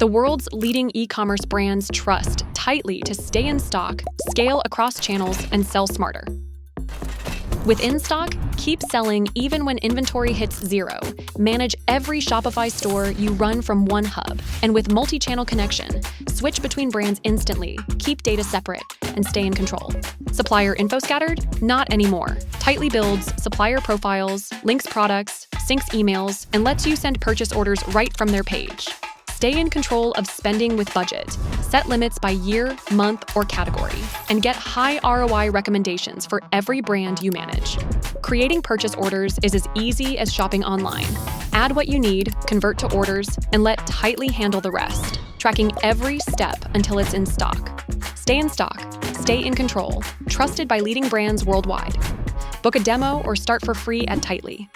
The world's leading e-commerce brands trust Tightly to stay in stock, scale across channels, and sell smarter. With InStock, keep selling even when inventory hits zero. Manage every Shopify store you run from one hub. And with multi-channel connection, switch between brands instantly, keep data separate, and stay in control. Supplier info scattered? Not anymore. Tightly builds supplier profiles, links products, syncs emails, and lets you send purchase orders right from their page. Stay in control of spending with budget. Set limits by year, month, or category, and get high ROI recommendations for every brand you manage. Creating purchase orders is as easy as shopping online. Add what you need, convert to orders, and let Tightly handle the rest, tracking every step until it's in stock. Stay in stock, stay in control, trusted by leading brands worldwide. Book a demo or start for free at Tightly.